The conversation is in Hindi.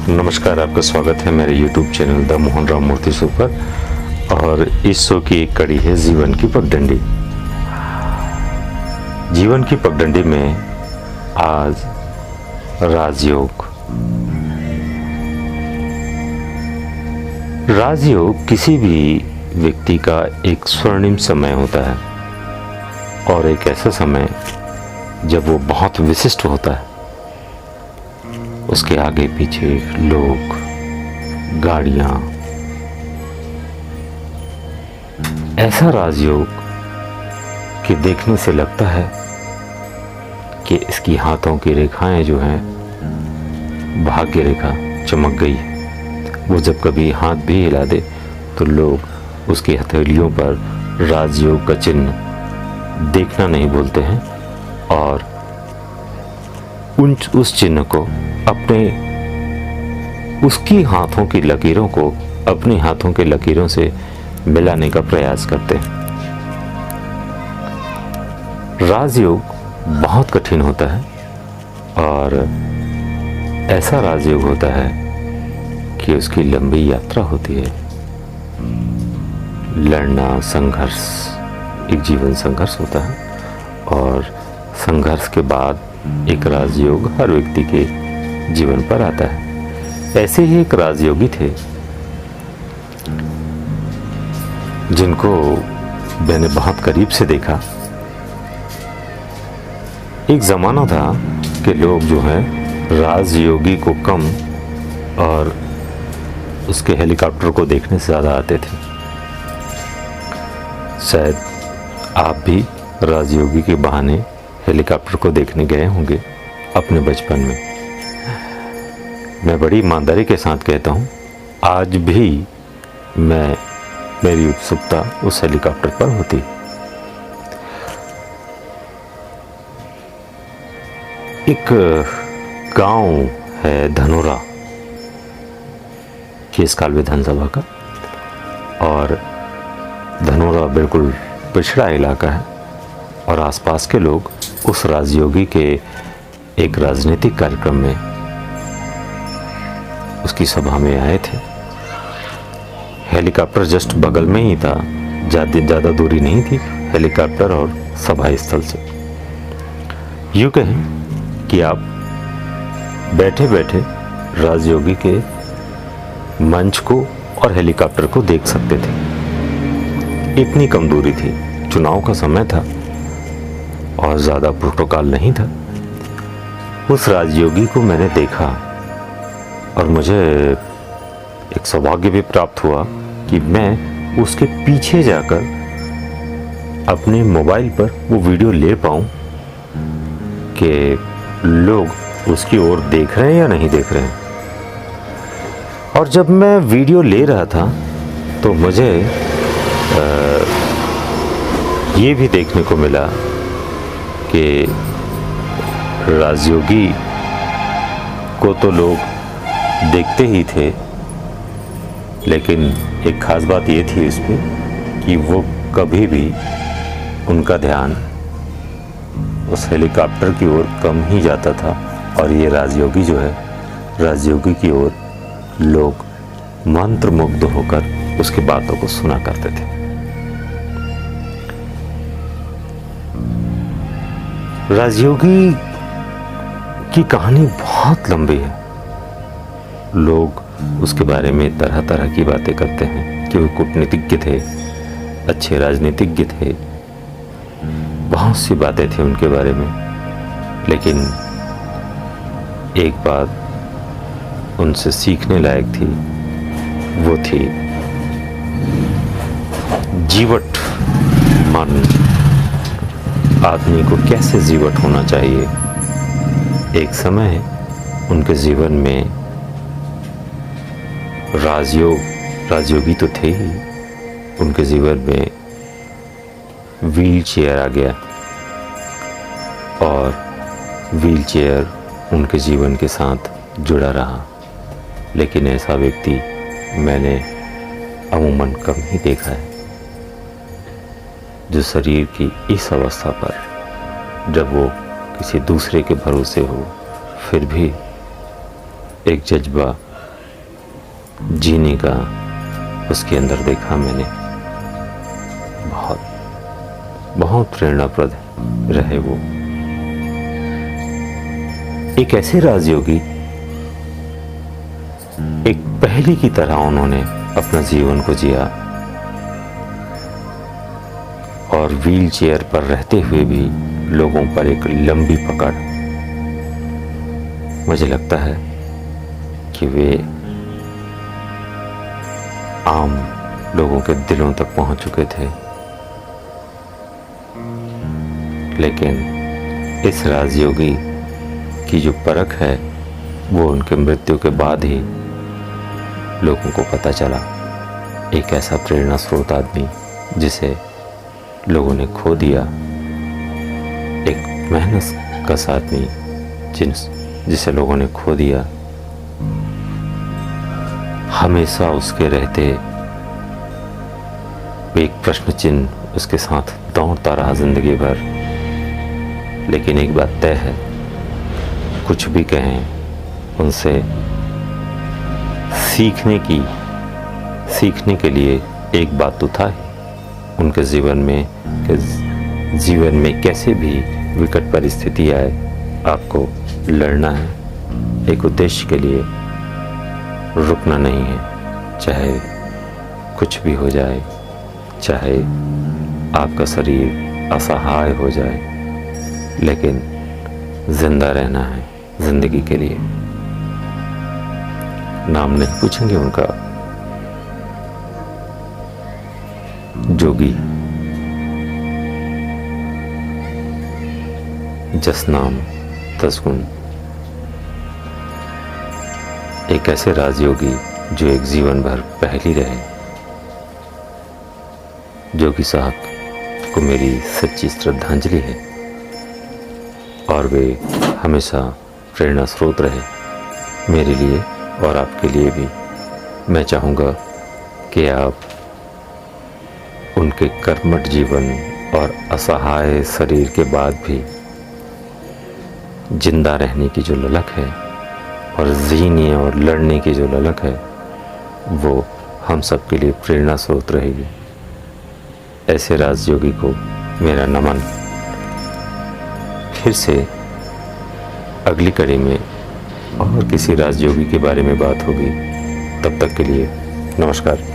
नमस्कार, आपका स्वागत है मेरे YouTube channel the Mohan Ram Murthy show पर। और इस शो की एक कड़ी है जीवन की पगडंडी। जीवन की पगडंडी में आज राजयोग। राजयोग किसी भी व्यक्ति का एक स्वर्णिम समय होता है और एक ऐसा समय जब वो बहुत विशिष्ट होता है। उसके आगे पीछे लोग, गाड़ियां, ऐसा राजयोग कि देखने से लगता है कि इसकी हाथों की रेखाएं जो हैं भाग्य रेखा चमक गई। वो जब कभी हाथ भी हिला दे तो लोग उसकी हथेलियों पर राजयोग का चिन्ह देखना नहीं भूलते हैं और उस चिन्ह को उसकी हाथों की लकीरों को अपने हाथों के लकीरों से मिलाने का प्रयास करते हैं। राजयोग बहुत कठिन होता है और ऐसा राजयोग होता है कि उसकी लंबी यात्रा होती है। लड़ना, संघर्ष, एक जीवन संघर्ष होता है और संघर्ष के बाद एक राजयोग हर व्यक्ति के जीवन पर आता है। ऐसे ही एक राजयोगी थे जिनको मैंने बहुत करीब से देखा। एक जमाना था कि लोग जो हैं राजयोगी को कम और उसके हेलीकॉप्टर को देखने से ज़्यादा आते थे। शायद आप भी राजयोगी के बहाने हेलीकॉप्टर को देखने गए होंगे अपने बचपन में। मैं बड़ी ईमानदारी के साथ कहता हूँ, आज भी मेरी उत्सुकता उस हेलीकॉप्टर पर होती। एक गांव है धनोरा, केसकाल विधानसभा का, और धनोरा बिल्कुल पिछड़ा इलाका है और आसपास के लोग उस राजयोगी के एक राजनीतिक कार्यक्रम में, उसकी सभा में आए थे। हेलीकॉप्टर जस्ट बगल में ही था, ज़्यादा दूरी नहीं थी हेलीकॉप्टर और सभा स्थल से। यूँ कहें कि आप बैठे बैठे राजयोगी के मंच को और हेलीकॉप्टर को देख सकते थे। इतनी कम दूरी थी, चुनाव का समय था और ज़्यादा प्रोटोकॉल नहीं था। उस राजयोगी को मैंने देखा और मुझे एक सौभाग्य भी प्राप्त हुआ कि मैं उसके पीछे जाकर अपने मोबाइल पर वो वीडियो ले पाऊँ कि लोग उसकी ओर देख रहे हैं या नहीं देख रहे हैं। और जब मैं वीडियो ले रहा था तो मुझे ये भी देखने को मिला कि राजयोगी को तो लोग देखते ही थे, लेकिन एक खास बात ये थी इसमें कि वो कभी भी उनका ध्यान उस हेलीकॉप्टर की ओर कम ही जाता था और ये राजयोगी जो है, राजयोगी की ओर लोग मंत्रमुग्ध होकर उसकी बातों को सुना करते थे। राजयोगी की कहानी बहुत लंबी है। लोग उसके बारे में तरह तरह की बातें करते हैं कि वो कूटनीतिज्ञ थे, अच्छे राजनीतिज्ञ थे, बहुत सी बातें थी उनके बारे में। लेकिन एक बात उनसे सीखने लायक थी, वो थी जीवट मन। आदमी को कैसे जीवट होना चाहिए। एक समय उनके जीवन में राजयोगी तो थे ही, उनके जीवन में व्हील चेयर आ गया और व्हील चेयर उनके जीवन के साथ जुड़ा रहा। लेकिन ऐसा व्यक्ति मैंने अमूमन कम ही देखा है जो शरीर की इस अवस्था पर जब वो किसी दूसरे के भरोसे हो फिर भी एक जज्बा जीने का उसके अंदर देखा मैंने। बहुत बहुत प्रेरणाप्रद रहे वो। एक ऐसे राजयोगी, एक पहेली की तरह उन्होंने अपना जीवन को जिया और व्हील चेयर पर रहते हुए भी लोगों पर एक लंबी पकड़। मुझे लगता है कि वे आम लोगों के दिलों तक पहुंच चुके थे, लेकिन इस राजयोगी की जो परख है वो उनके मृत्यु के बाद ही लोगों को पता चला। एक ऐसा प्रेरणा स्रोत आदमी जिसे लोगों ने खो दिया, एक मेहनत कश आदमी जिसे लोगों ने खो दिया, हमेशा उसके रहते एक प्रश्न चिन्ह उसके साथ दौड़ता रहा जिंदगी भर। लेकिन एक बात तय है, कुछ भी कहें उनसे सीखने के लिए एक बात तो था ही। उनके जीवन में कैसे भी विकट परिस्थिति आए, आपको लड़ना है। एक उद्देश्य के लिए रुकना नहीं है, चाहे कुछ भी हो जाए, चाहे आपका शरीर असहाय हो जाए, लेकिन जिंदा रहना है जिंदगी के लिए। नाम नहीं पूछेंगे उनका, जोगी जस नाम तस गुण। एक ऐसे राजयोगी जो एक जीवन भर पहली रहे। जोगी साहब को मेरी सच्ची श्रद्धांजलि है और वे हमेशा प्रेरणा स्रोत रहे मेरे लिए और आपके लिए भी। मैं चाहूँगा कि आप उनके कर्मठ जीवन और असहाय शरीर के बाद भी जिंदा रहने की जो ललक है और जीने और लड़ने की जो ललक है, वो हम सब के लिए प्रेरणा स्रोत रहेगी। ऐसे राजयोगी को मेरा नमन। फिर से अगली कड़ी में और किसी राजयोगी के बारे में बात होगी। तब तक के लिए नमस्कार।